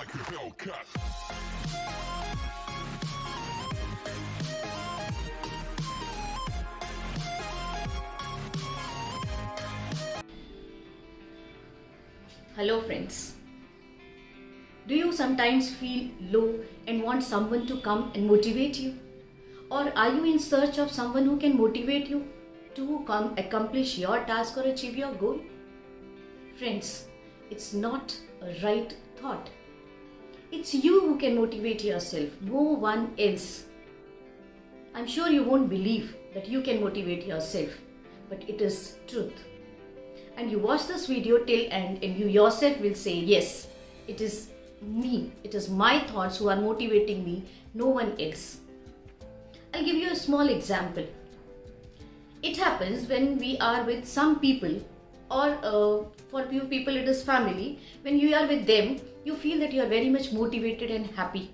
like a Hellcat. Hello friends. Do you sometimes feel low and want someone to come and motivate you? Or are you in search of someone who can motivate you to come accomplish your task or achieve your goal? Friends, it's not a right thought. It's you who can motivate yourself, no one else. I'm sure you won't believe that you can motivate yourself, but it is truth. And you watch this video till end and you yourself will say, yes, it is me, it is my thoughts who are motivating me, no one else. I'll give you a small example. It happens when we are with some people, or for few people it is family. When you are with them, you feel that you are very much motivated and happy.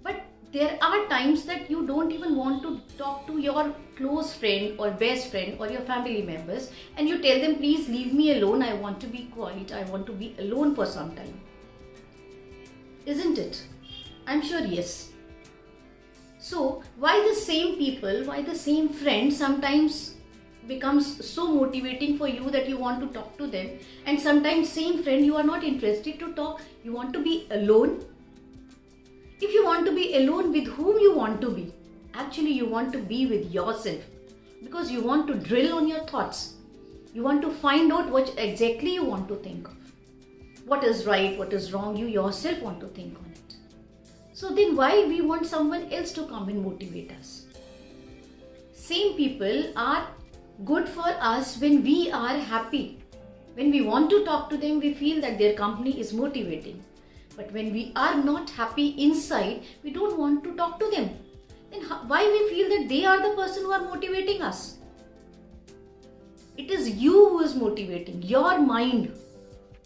But there are times that you don't even want to talk to your close friend or best friend or your family members, and you tell them, please leave me alone, I want to be quiet, I want to be alone for some time. Isn't it? I'm sure yes. So why the same people, why the same friend sometimes becomes so motivating for you that you want to talk to them, and sometimes same friend you are not interested to talk, you want to be alone? If you want to be alone, with whom you want to be? Actually, you want to be with yourself, because you want to drill on your thoughts. You want to find out what exactly you want to think of. What is right, what is wrong, you yourself want to think on it. So then why we want someone else to come and motivate us? Same people are good for us when we are happy. When we want to talk to them, we feel that their company is motivating. But when we are not happy inside, we don't want to talk to them. Then why we feel that they are the person who are motivating us? It is you who is motivating, your mind.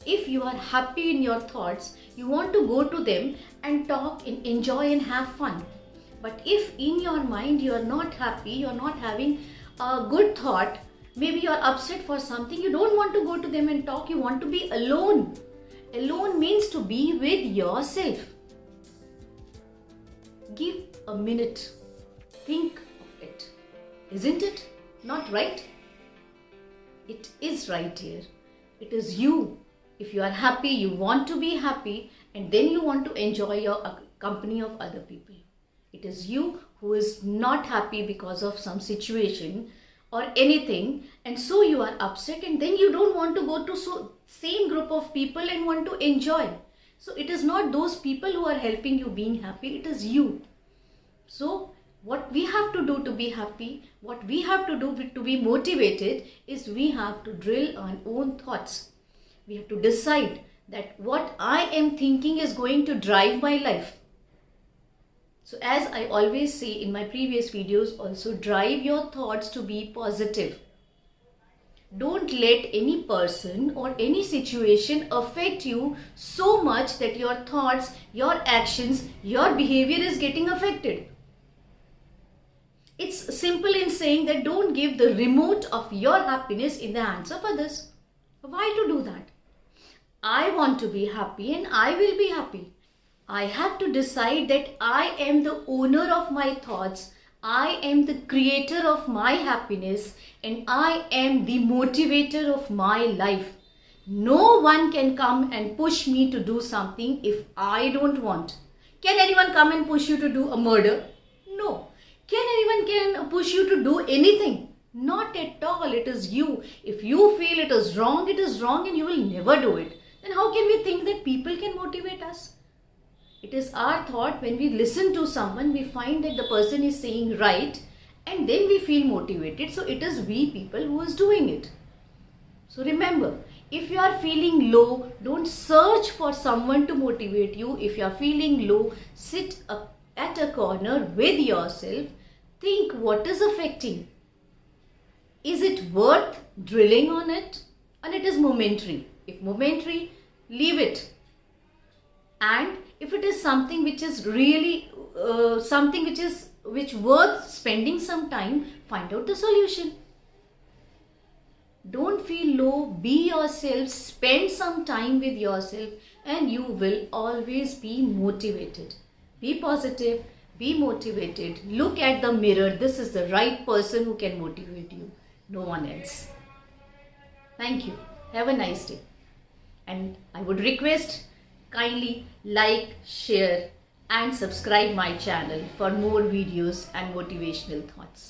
If you are happy in your thoughts, you want to go to them and talk and enjoy and have fun. But if in your mind you are not happy, you are not having a good thought, maybe you are upset for something, you don't want to go to them and talk, you want to be alone. Alone means to be with yourself. Give a minute. Think of it. Isn't it not right? It is right here. It is you. If you are happy, you want to be happy, and then you want to enjoy your company of other people. It is you who is not happy because of some situation or anything, and so you are upset, and then you don't want to go to same group of people and want to enjoy. So it is not those people who are helping you being happy, it is you. So what we have to do to be happy, what we have to do to be motivated, is we have to drill our own thoughts. We have to decide that what I am thinking is going to drive my life. So as I always say in my previous videos also, drive your thoughts to be positive. Don't let any person or any situation affect you so much that your thoughts, your actions, your behavior is getting affected. It's simple in saying that don't give the remote of your happiness in the hands of others. Why to do that? I want to be happy and I will be happy. I have to decide that I am the owner of my thoughts, I am the creator of my happiness, and I am the motivator of my life. No one can come and push me to do something if I don't want. Can anyone come and push you to do a murder? No. Can anyone push you to do anything? Not at all. It is you. If you feel it is wrong and you will never do it. Then how can we think that people can motivate us? It is our thought. When we listen to someone, we find that the person is saying right, and then we feel motivated. So it is we people who is doing it. So remember, if you are feeling low, don't search for someone to motivate you. If you are feeling low, sit up at a corner with yourself. Think what is affecting. Is it worth drilling on it? And it is momentary. If momentary, leave it. And if it is something which is really which worth spending some time, find out the solution. Don't feel low. Be yourself. Spend some time with yourself, and you will always be motivated. Be positive. Be motivated. Look at the mirror. This is the right person who can motivate you. No one else. Thank you. Have a nice day. And I would request kindly like, share and subscribe my channel for more videos and motivational thoughts.